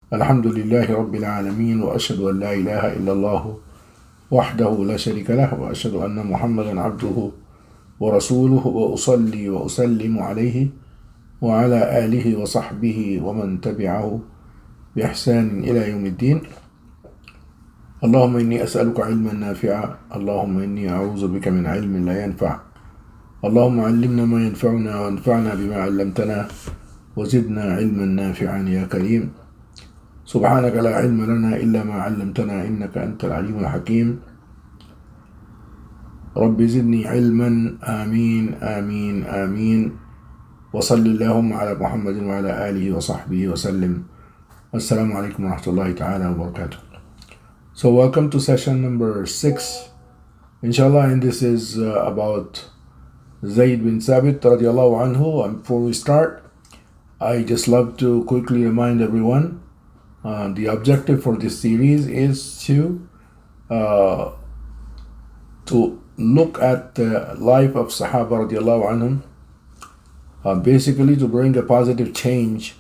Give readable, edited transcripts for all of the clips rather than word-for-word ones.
الحمد لله رب العالمين وأشهد أن لا إله إلا الله وحده لا شريك له وأشهد أن محمدا عبده ورسوله وأصلي وأسلم عليه وعلى آله وصحبه ومن تبعه بإحسان إلى يوم الدين. اللهم إني أسألك علما نافعا، اللهم إني أعوذ بك من علم لا ينفع، اللهم علمنا ما ينفعنا وانفعنا بما علمتنا وزدنا علما نافعا يا كريم. سبحانك لا علم لنا إلا ما علمتنا إنك أنت العليم الحكيم. رب زدني علما آمين آمين آمين. وصل اللهم على محمد وعلى آله وصحبه وسلم. Assalamu alaikum wa rahmatullahi ta'ala wa barakatuh. So welcome to session number 6 inshallah, and this is about Zayd bin Thabit radiallahu anhu. And before we start, I just love to quickly remind everyone the objective for this series is to look at the life of Sahaba radiallahu anhum, basically to bring a positive change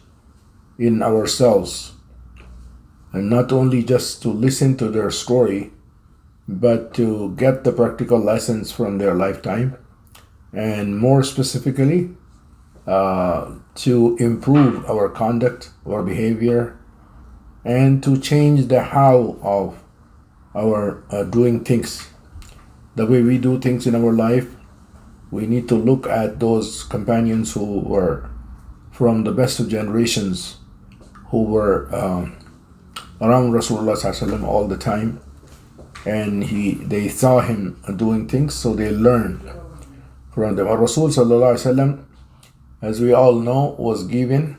in ourselves, and not only just to listen to their story, but to get the practical lessons from their lifetime, and more specifically to improve our conduct, our behavior, and to change the how of our doing things. The way we do things in our life, we need to look at those companions who were from the best of generations, who were around Rasulullah ﷺ all the time, and they saw him doing things, so they learned from them. Rasul ﷺ, as we all know, was given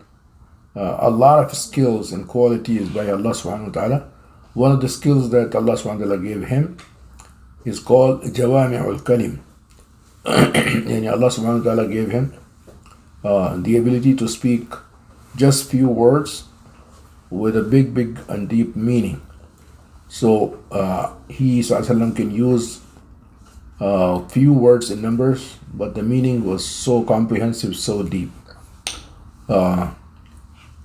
a lot of skills and qualities by Allah subhanahu wa ta'ala. One of the skills that Allah subhanahu wa ta'ala gave him is called Jawami'ul Kalim. And Allah subhanahu wa ta'ala gave him the ability to speak just few words with a big and deep meaning. So he ﷺ can use few words and numbers, but the meaning was so comprehensive, so deep.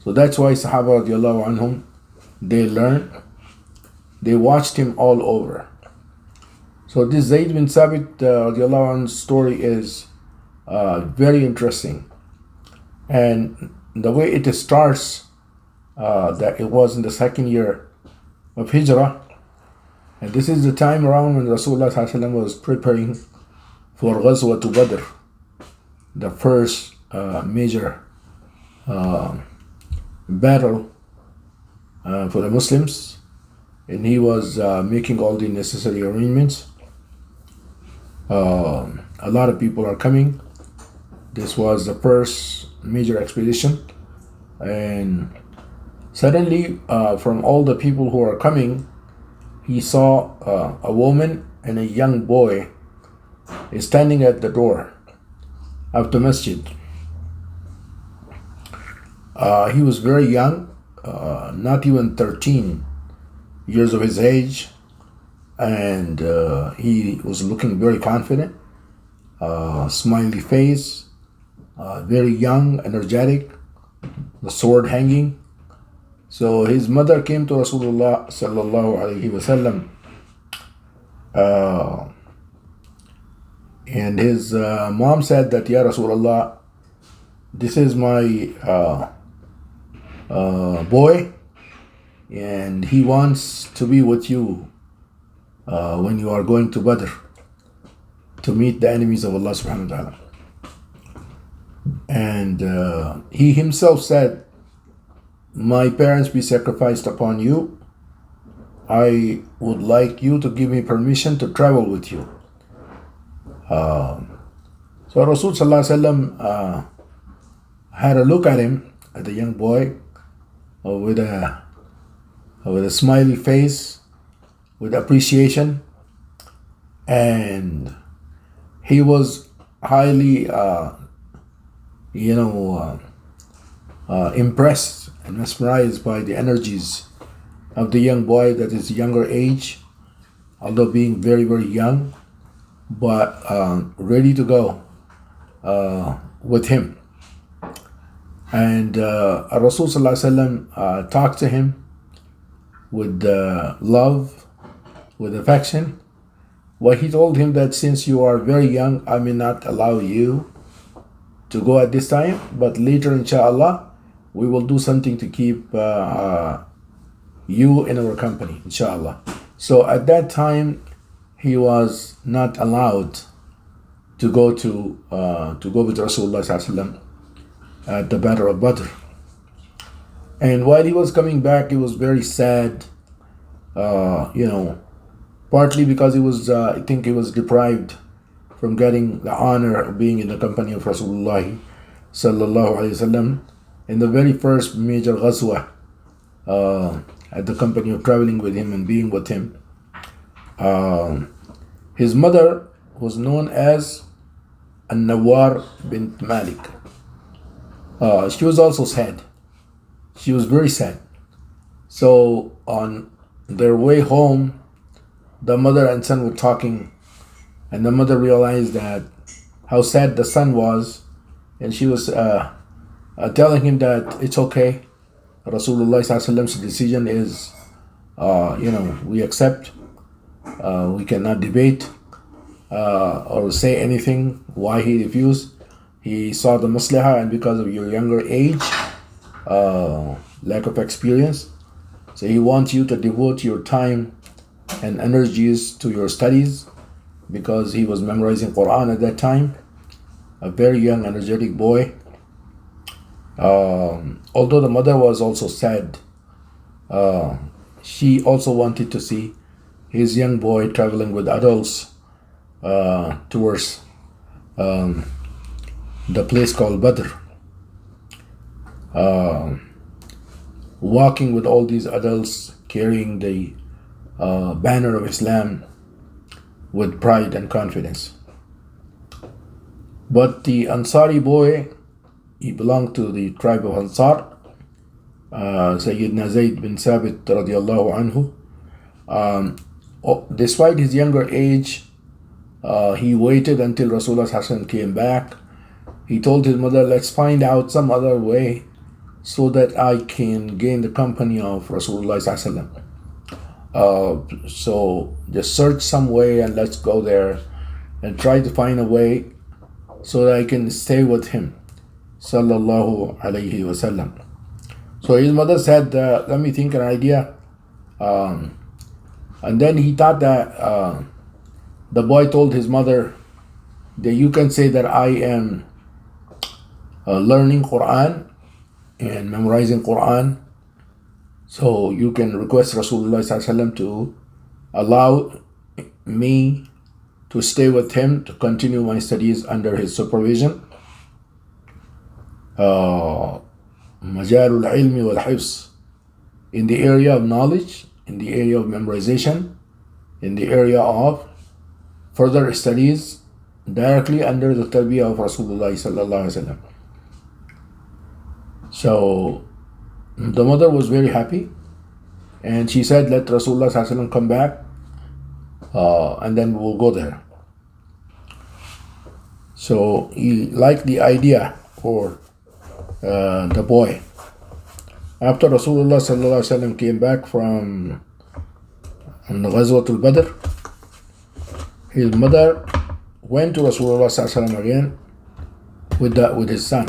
So that's why Sahaba radiallahu anhum, they learned, they watched him all over. So this Zayd bin Thabit radiallahu anhu's story is very interesting. And the way it starts, that it was in the second year of Hijrah, and this is the time around when Rasulullah ﷺ was preparing for Ghazwat Badr, the first major battle for the Muslims, and he was making all the necessary arrangements. A lot of people are coming. This was the first major expedition, and suddenly from all the people who are coming, he saw a woman and a young boy standing at the door of the masjid. He was very young, not even 13 years of his age, and he was looking very confident, smiley face, very young, energetic, the sword hanging. So his mother came to Rasulullah sallallahu alaihi wasallam, and his mom said that, Ya Rasulullah, this is my boy, and he wants to be with you when you are going to Badr to meet the enemies of Allah subhanahu wa ta'ala. And he himself said, my parents be sacrificed upon you. I would like you to give me permission to travel with you. So Rasul sallallahu alaihi wasallam had a look at him, at the young boy, with a smiley face, with appreciation, and he was highly impressed and mesmerized by the energies of the young boy, that is younger age, although being very young, but ready to go with him. And Rasul Sallallahu Alaihi Wasallam talked to him with love, with affection. Well, he told him that since you are very young, I may not allow you to go at this time, but later, inshallah, we will do something to keep you in our company, inshallah. So at that time, he was not allowed to go with Rasulullah Sallallahu Alaihi Wasallam at the Battle of Badr. And while he was coming back, he was very sad, partly because he was, I think he was deprived from getting the honor of being in the company of Rasulullah Sallallahu Alaihi Wasallam in the very first major ghazwa, at the company of traveling with him and being with him. His mother was known as An-Nawar bint Malik. She was also sad. She was very sad. So on their way home, the mother and son were talking, and the mother realized that how sad the son was, and she was telling him that it's okay. Rasulullah's decision is, we accept. We cannot debate or say anything why he refused. He saw the maslahah, and because of your younger age, lack of experience, so he wants you to devote your time and energies to your studies, because he was memorizing Quran at that time, a very young, energetic boy. Although the mother was also sad, she also wanted to see his young boy traveling with adults towards the place called Badr, walking with all these adults, carrying the banner of Islam with pride and confidence. But the Ansari boy, he belonged to the tribe of Ansar, Sayyidina Zayd bin Thabit radiallahu anhu. Despite his younger age, he waited until Rasulullah came back. He told his mother, let's find out some other way so that I can gain the company of Rasulullah. So just search some way and let's go there and try to find a way so that I can stay with him. Sallallahu alayhi wasallam. So his mother said, let me think an idea. And then he thought that the boy told his mother that you can say that I am learning Quran and memorizing Quran. So you can request Rasulullah to allow me to stay with him to continue my studies under his supervision. Majalul ilmi wal hifz, in the area of knowledge, in the area of memorization, in the area of further studies directly under the tarbiyah of Rasulullah sallallahu alaihi wasallam. So the mother was very happy, and she said, let Rasulullah sallallahu alaihi wasallam come back, and then we'll go there. So he liked the idea for the boy. After Rasulullah sallallahu alaihi wasallam came back from Ghazwatul Badr, his mother went to Rasulullah sallallahu alaihi wasallam again with his son.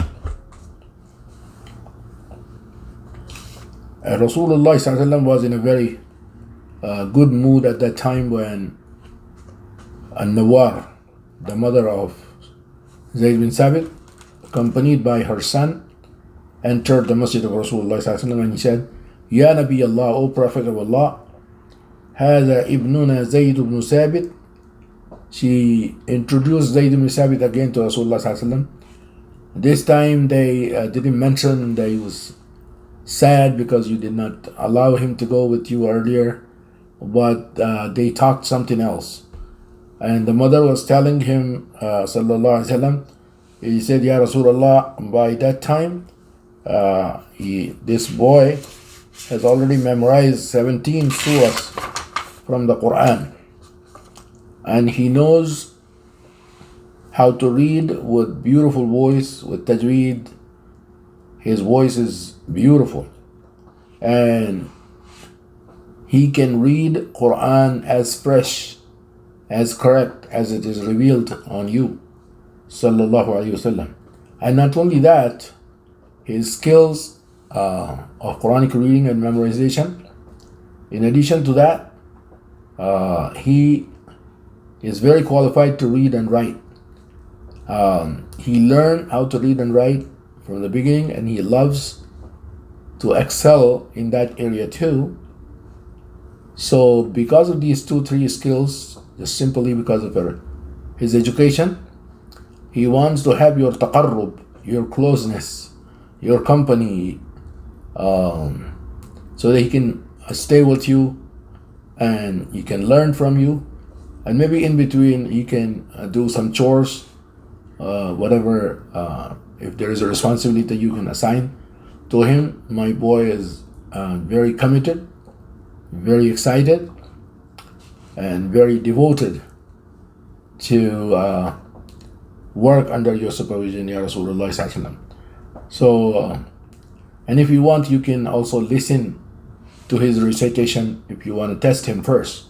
Rasulullah sallallahu alaihi wasallam was in a very good mood at that time when An-Nawar, the mother of Zayd bin Thabit, accompanied by her son, entered the masjid of Rasulullah sallallahu alaihi wasallam, and he said, Ya Nabi Allah, O Prophet of Allah, هذا ابننا زيد بن ثابت. She introduced Zayd bin Thabit again to Rasulullah sallallahu alaihi wasallam. This time they didn't mention that he was sad because you did not allow him to go with you earlier, but they talked something else. And the mother was telling him, sallallahu alaihi wasallam, he said, Ya Rasulullah, by that time, this boy has already memorized 17 surahs from the Quran, and he knows how to read with beautiful voice, with tajweed. His voice is beautiful, and he can read Quran as fresh, as correct as it is revealed on you, sallallahu alaihi wasallam. And not only that, his skills of Quranic reading and memorization. In addition to that, he is very qualified to read and write. He learned how to read and write from the beginning, and he loves to excel in that area too. So because of these 2-3 skills, just simply because of his education, he wants to have your taqarrub, your closeness, your company, so that he can stay with you and he can learn from you, and maybe in between he can do some chores, whatever, if there is a responsibility you can assign to him. My boy is very committed, very excited, and very devoted to work under your supervision, Ya Rasulullah Sallallahu Alaihi Wasallam. So, and if you want, you can also listen to his recitation if you want to test him first.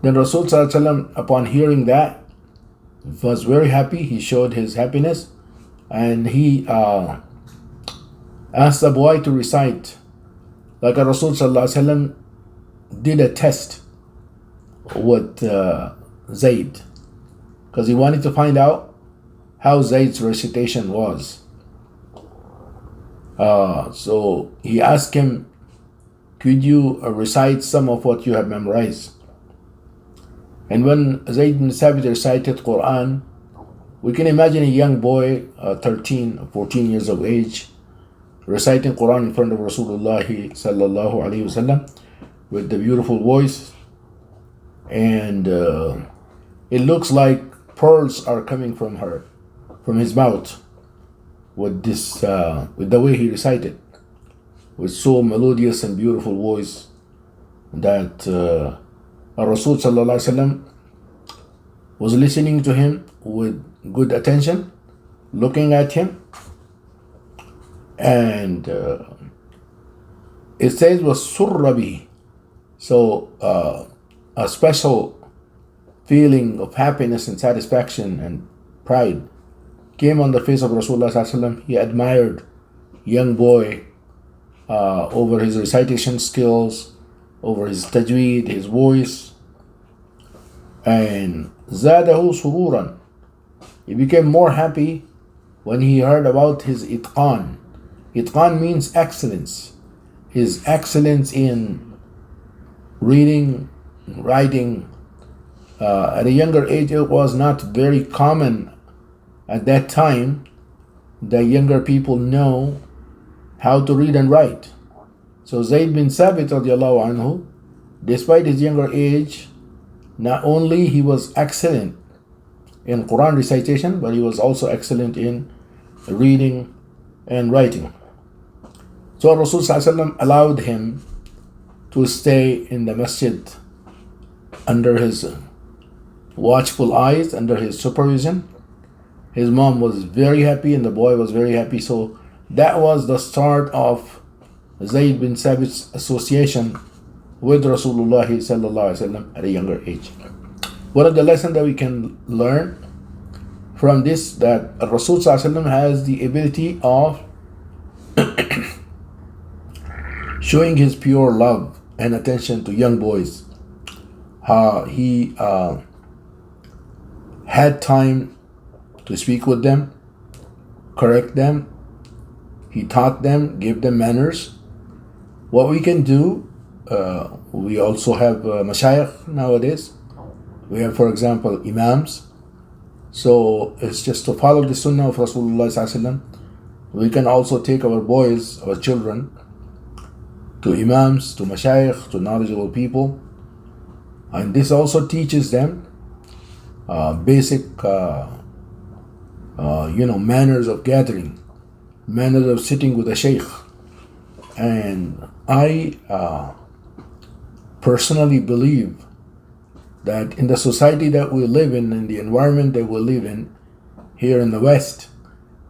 Then Rasul Sallallahu Alaihi Wasallam, upon hearing that, was very happy. He showed his happiness, and he asked the boy to recite like Rasul Sallallahu Alaihi Wasallam did a test with Zayd, because he wanted to find out how Zayd's recitation was. So he asked him, could you recite some of what you have memorized? And when Zayd bin Thabit recited Quran, we can imagine a young boy, 13, 14 years of age, reciting Quran in front of Rasulullah sallallahu alaihi wasallam with the beautiful voice, and it looks like pearls are coming from his mouth with this, with the way he recited, with so melodious and beautiful voice that Rasul sallallahu alaihi wasallam was listening to him with good attention, looking at him, and it says was surrabi. So a special feeling of happiness and satisfaction and pride came on the face of Rasulullah Sallallahu Alaihi Wasallam. He admired young boy over his recitation skills, over his tajweed, his voice, and zadahu sururan. He became more happy when he heard about his itqan. Itqan means excellence. His excellence in reading, writing. At a younger age, it was not very common at that time that younger people know how to read and write. So Zayd bin Thabit radiallahu anhu, despite his younger age, not only he was excellent in Quran recitation, but he was also excellent in reading and writing. So Rasul Sallallahu Alaihi Wasallam allowed him to stay in the masjid under his watchful eyes, under his supervision. His mom was very happy and the boy was very happy. So that was the start of Zayd bin Thabit's association with Rasulullah Sallallahu Alaihi Wasallam at a younger age. One of the lessons that we can learn from this, that Rasul Sallallahu Alaihi Wasallam has the ability of showing his pure love and attention to young boys. He had time to speak with them, correct them. He taught them, gave them manners. What we can do, we also have mashayikh nowadays. We have, for example, imams. So it's just to follow the sunnah of Rasulullah Sallallahu Alaihi Wasallam. We can also take our boys, our children, to imams, to mashayikh, to knowledgeable people. And this also teaches them basic manners of gathering, manners of sitting with a sheikh. And I personally believe that in the society that we live in the environment that we live in here in the West,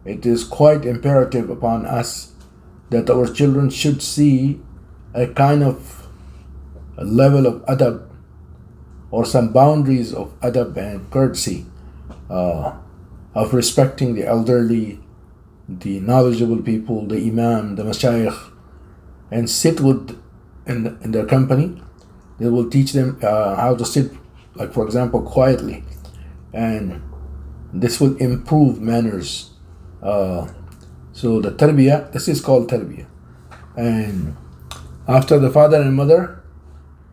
it is quite imperative upon us that our children should see a kind of a level of adab or some boundaries of adab and courtesy, of respecting the elderly, the knowledgeable people, the imam, the mashayikh, and sit with in their company. They will teach them how to sit, like for example, quietly, and this will improve manners. So the tarbiyah, this is called tarbiyah. And after the father and mother,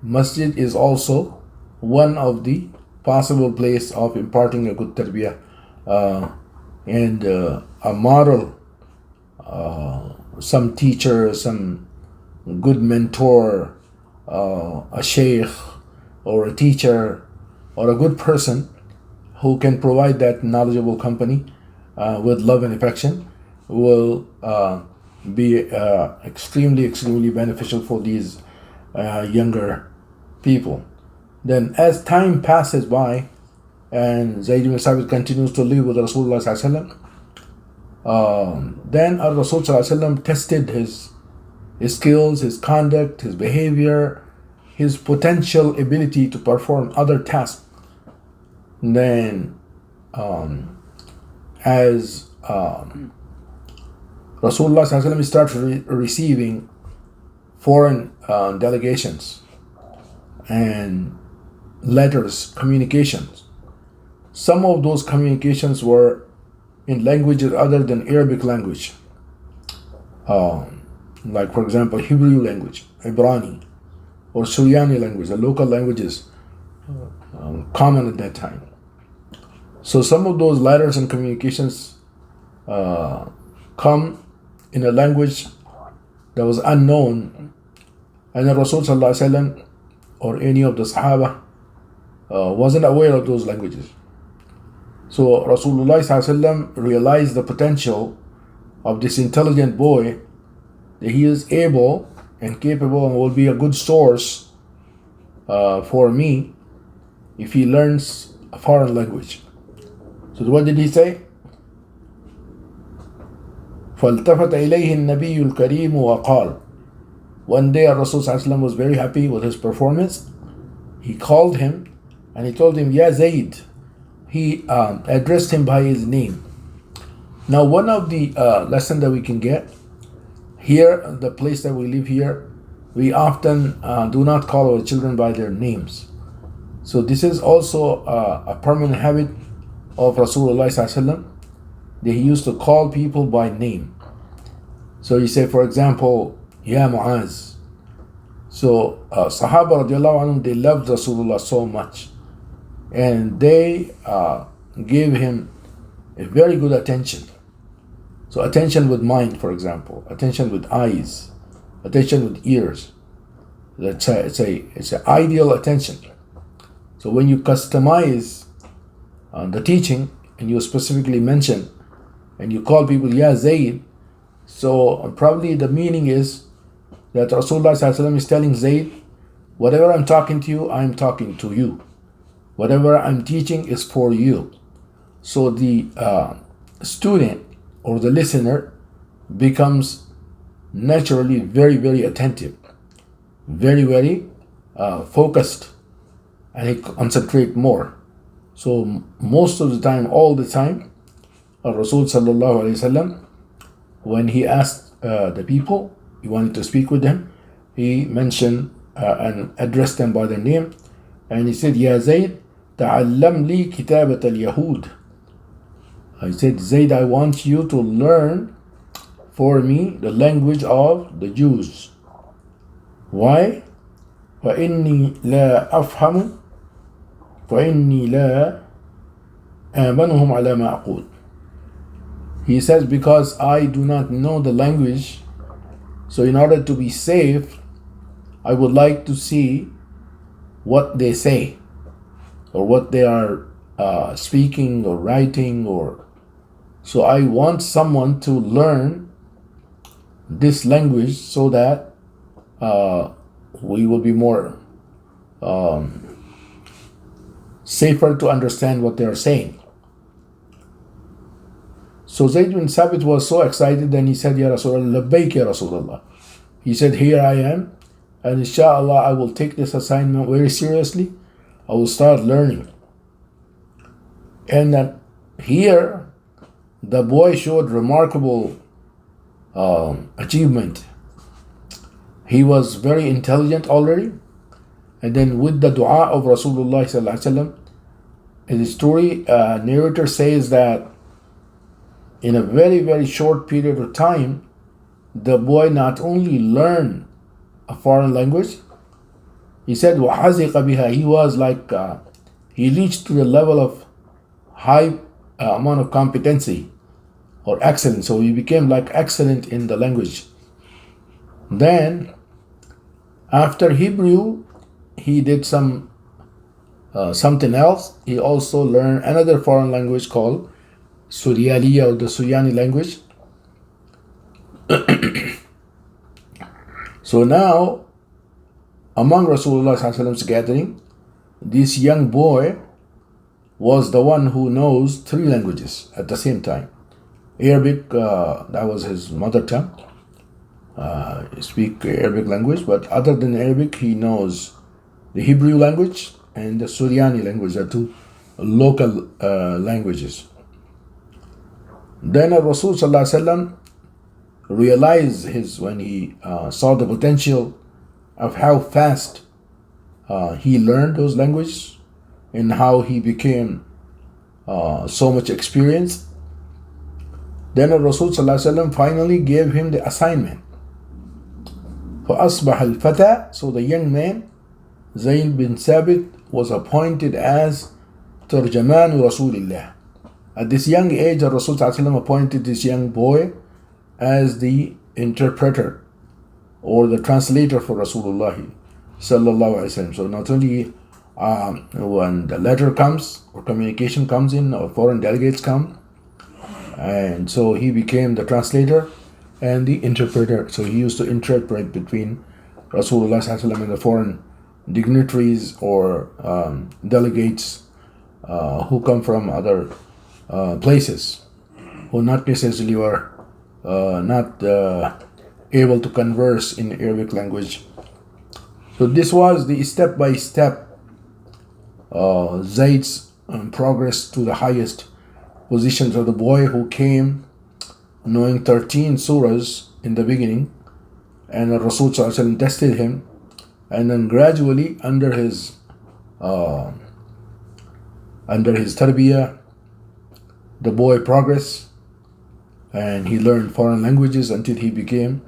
masjid is also one of the possible place of imparting a good tarbiyah, and a model, some teacher, some good mentor, a sheikh or a teacher or a good person who can provide that knowledgeable company with love and affection will be extremely beneficial for these younger people. Then as time passes by and Zayd ibn Thabit continues to live with Rasulullah sallallahu alaihi wasallam, then Rasul sallallahu alaihi wasallam tested his skills, his conduct, his behavior, his potential ability to perform other tasks. And then as Rasulullah sallallahu alaihi wasallam started receiving foreign delegations and letters, communications. Some of those communications were in languages other than Arabic language, like for example Hebrew language, Ibrani, or Suryani language, the local languages common at that time. So some of those letters and communications come in a language that was unknown, and the Rasul sallallahu alaihi wasallam or any of the Sahaba wasn't aware of those languages. So Rasulullah sallallahu alaihi wasallam realized the potential of this intelligent boy, that he is able and capable and will be a good source for me if he learns a foreign language. So what did he say? فَالْتَفَتَ إِلَيْهِ النَّبِيُّ الْكَرِيمُ وَقَالَ. One day Rasul sallallahu alaihi wasallam was very happy with his performance. He called him and he told him, Ya Zayd. He addressed him by his name. Now one of the lesson that we can get here, the place that we live here, we often do not call our children by their names. So this is also a permanent habit of Rasulullah sallallahu alaihi wasallam, that he used to call people by name. So you say, for example, Ya Mu'az. So Sahaba radiallahu anhum, they loved Rasulullah so much, and they gave him a very good attention. So attention with mind, for example, attention with eyes, attention with ears. It's an ideal attention. So when you customize the teaching and you specifically mention and you call people Ya Zayd, so probably the meaning is that Rasulullah sallallahu alaihi wasallam is telling Zayd, whatever I'm talking to you, I'm talking to you. Whatever I'm teaching is for you. So the student or the listener becomes naturally very attentive, very focused, and he concentrates more. So most of the time, all the time, Rasul sallallahu alaihi wasallam, when he asked the people, he wanted to speak with them, he mentioned and addressed them by their name, and he said, Ya Zayd, ta'allam li kitabat al-Yahud. I said, Zayd, I want you to learn for me the language of the Jews. Why? فإني لا أفهم فإني لا آمنهم على ما أقول. He says, because I do not know the language, so in order to be safe, I would like to see what they say or what they are speaking or writing, or so I want someone to learn this language so that we will be more safer to understand what they are saying. So Zayd bin Thabit was so excited, then he said, Ya Rasulullah, labbaik ya Rasulullah. He said, here I am, and inshallah I will take this assignment very seriously. I will start learning. And then here, the boy showed remarkable achievement. He was very intelligent already. And then with the dua of Rasulullah sallallahu alaihi wasallam, in the story, narrator says that in a very, very short period of time, the boy not only learned a foreign language, he said, وَحَزِقَ بِهَا. He was like, he reached to the level of high amount of competency or excellence. So he became like excellent in the language. Then, after Hebrew, he did something else. He also learned another foreign language called Suryaniya, or the Suryani language. So now, among Rasulullah's gathering, this young boy was the one who knows 3 languages at the same time. Arabic, that was his mother tongue. He speaks Arabic language, but other than Arabic, he knows the Hebrew language and the Suryani language, the 2 local languages. Then Rasul sallallahu alaihi wasallam realized when he saw the potential of how fast he learned those languages and how he became so much experienced. Then Rasul sallallahu alaihi wasallam finally gave him the assignment. فَأَصْبَحَ الْفَتَى. So the young man, Zayd bin Thabit, was appointed as ترجمان رسول الله. At this young age, Rasul sallallahu alaihi wasallam appointed this young boy as the interpreter or the translator for Rasulullah sallallahu alaihi wasallam. So not only when the letter comes or communication comes in or foreign delegates come, and so he became the translator and the interpreter. So he used to interpret between Rasulullah sallallahu alaihi wasallam and the foreign dignitaries or delegates who come from other places, who not necessarily were not able to converse in Arabic language. So this was the step-by-step Zayd's progress to the highest positions of the boy who came knowing 13 surahs in the beginning, and Rasul sallallahu alaihi wasallam tested him, and then gradually under his tarbiyah, the boy progressed and he learned foreign languages until he became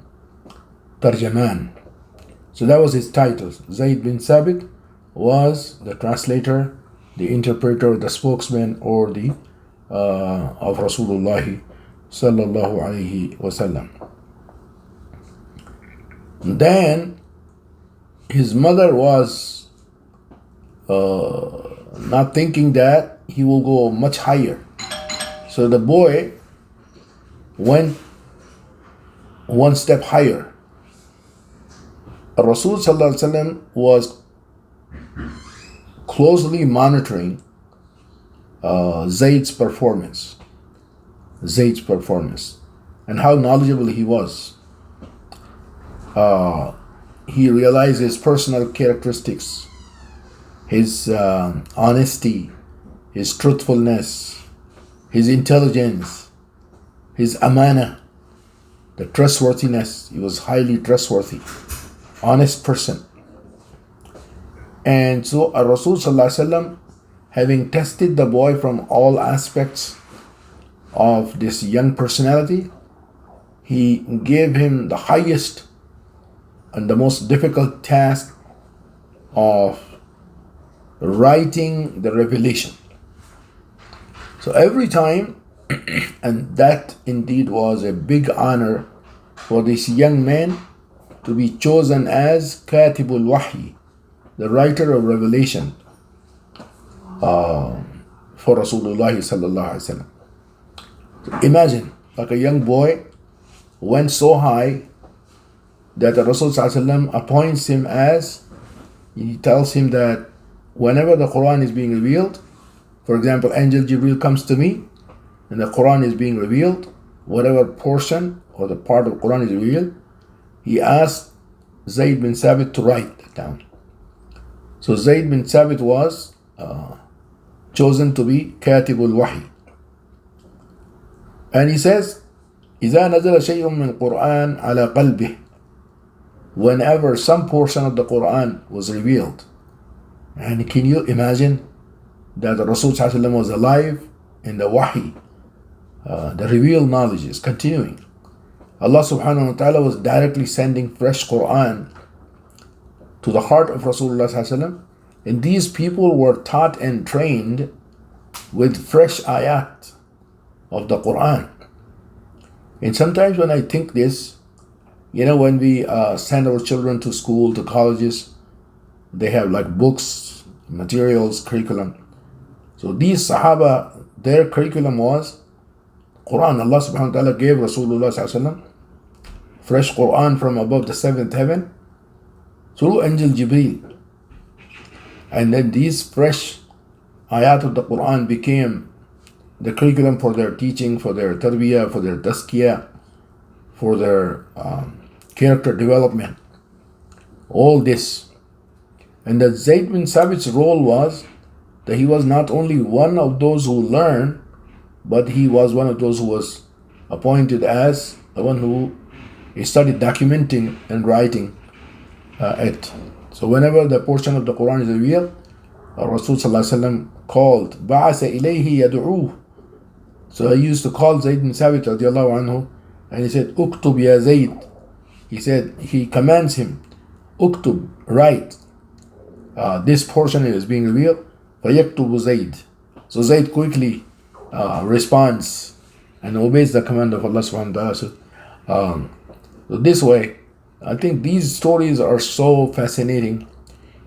tarjaman. So that was his title. Zayd bin Thabit was the translator, the interpreter, the spokesman, or the of Rasulullah sallallahu alaihi wasallam. Then his mother was not thinking that he will go much higher. So the boy went one step higher. Rasul sallallahu alaihi wasallam was closely monitoring Zayd's performance, and how knowledgeable he was. He realized his personal characteristics, his honesty, his truthfulness, his intelligence, his amana, the trustworthiness. He was highly trustworthy, honest person. And so Rasul sallallahu alaihi wasallam, having tested the boy from all aspects of this young personality, he gave him the highest and the most difficult task of writing the revelation. So every time, and that indeed was a big honor for this young man to be chosen as Katibul Wahi, the writer of revelation for Rasulullah sallallahu alaihi wasallam. So imagine, like a young boy went so high that the Rasul sallallahu alaihi wasallam appoints him as, he tells him that whenever the Quran is being revealed, for example, Angel Jibril comes to me and the Quran is being revealed, whatever portion or the part of the Quran is revealed, he asked Zayd bin Thabit to write that down. So Zayd bin Thabit was chosen to be Katibul Wahi. And he says, إذا نزل شيء من القرآن على قلبه, whenever some portion of the Quran was revealed. And can you imagine that the Rasul was alive and the Wahi, the revealed knowledge is continuing. Allah subhanahu wa ta'ala was directly sending fresh Quran to the heart of Rasulullah, and these people were taught and trained with fresh ayat of the Quran. And sometimes when I think this, when we send our children to school, to colleges, they have like books, materials, curriculum. So these Sahaba, their curriculum was Quran. Allah subhanahu wa ta'ala gave Rasulullah fresh Quran from above the seventh heaven through Angel Jibreel. And then these fresh ayat of the Quran became the curriculum for their teaching, for their tarbiyah, for their tazkiyah, for their character development. All this. And that Zayd bin Thabit's role was that he was not only one of those who learned, but he was one of those who was appointed as the one who started documenting and writing it. So whenever the portion of the Quran is revealed, Rasul called, بَعَثَ إِلَيْهِ يَدْعُوهُ. So he used to call Zayd bin Thabit radiallahu anhu, and he said, "Uktub ya Zayd." He said, he commands him, "Uktub, write. This portion is being revealed. فَيَكْتُبُ Zayd." So Zayd quickly responds and obeys the command of Allah subhanahu wa ta'ala. So this way, I think these stories are so fascinating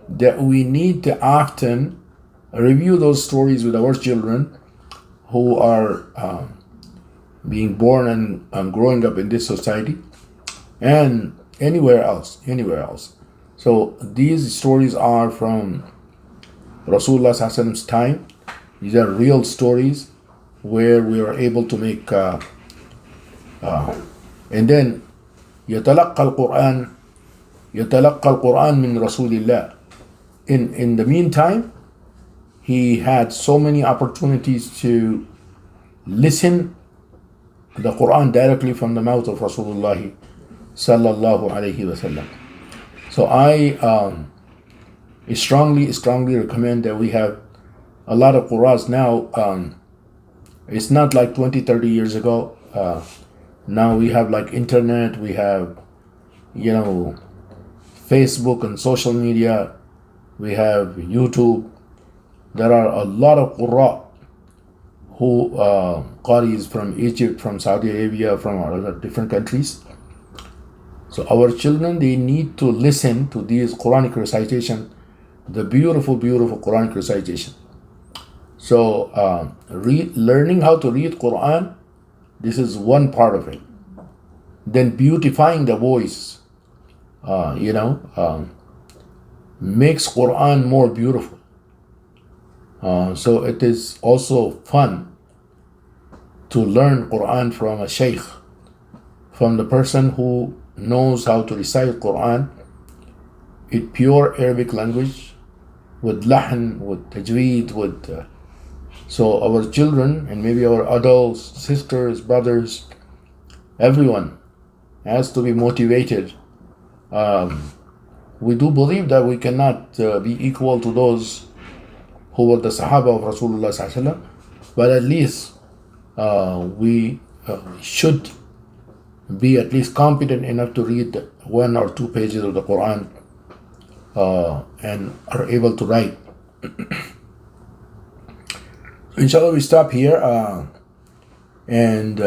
that we need to often review those stories with our children who are being born and growing up in this society and anywhere else. So these stories are from Rasulullah's time. These are real stories where we are able to make and then يتلقى القرآن من رسول الله. In the meantime, he had so many opportunities to listen to the Quran directly from the mouth of Rasulullah sallallahu alayhi wasallam. So I strongly recommend that we have a lot of Qur'ans now. It's not like 20-30 years ago. Now we have like internet, we have Facebook and social media, we have YouTube. There are a lot of Qurra who Qaris from Egypt, from Saudi Arabia, from other different countries. So our children, they need to listen to these Quranic recitation, the beautiful Quranic recitation. So learning how to read Quran, this is one part of it. Then beautifying the voice, makes Quran more beautiful. So it is also fun to learn Quran from a sheikh, from the person who knows how to recite Quran in pure Arabic language, with lahn, with tajweed, with so our children and maybe our adults, sisters, brothers, everyone has to be motivated. We do believe that we cannot be equal to those who were the Sahaba of Rasulullah, but at least we should be at least competent enough to read 1 or 2 pages of the Quran and are able to write. Inshallah, we stop here. And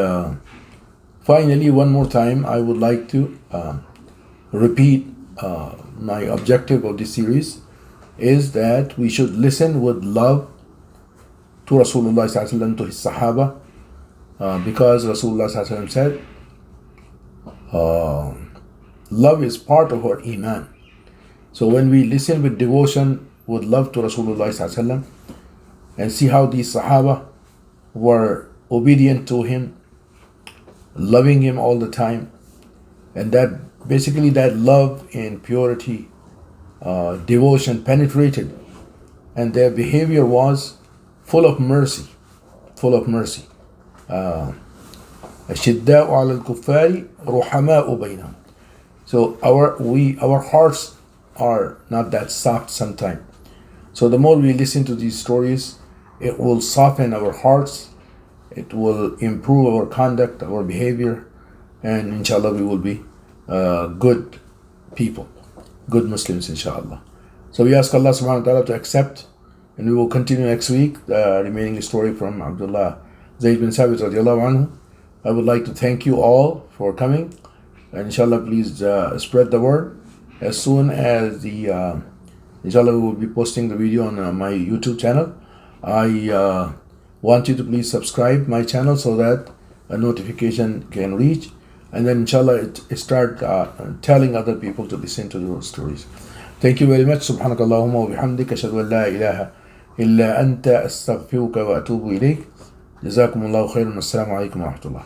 finally, one more time, I would like to repeat my objective of this series is that we should listen with love to Rasulullah ﷺ, to his Sahaba, because Rasulullah ﷺ said, love is part of our Iman. So when we listen with devotion, with love to Rasulullah ﷺ, and see how these Sahaba were obedient to him, loving him all the time. And that basically that love and purity, devotion penetrated, and their behavior was full of mercy, full of mercy. أشداء على الكفار رحماء بينهم. So our hearts are not that soft sometimes. So the more we listen to these stories, it will soften our hearts, it will improve our conduct, our behavior, and inshallah we will be good people, good Muslims inshallah. So we ask Allah subhanahu wa ta'ala to accept, and we will continue next week the remaining story from Abdullah Zayd bin Thabit radiallahu anhu. I would like to thank you all for coming, and inshallah please spread the word. As soon as the inshallah we will be posting the video on my YouTube channel. I want you to please subscribe my channel so that a notification can reach, and then inshallah it start telling other people to listen to those stories. Thank you very much. Subhanakallahumma wa bihamdika ashhadu an la ilaha illa anta astaghfiruka wa atubu ilayk. Jazakumullahu khairan. Assalamu alaikum wa rahmatullah.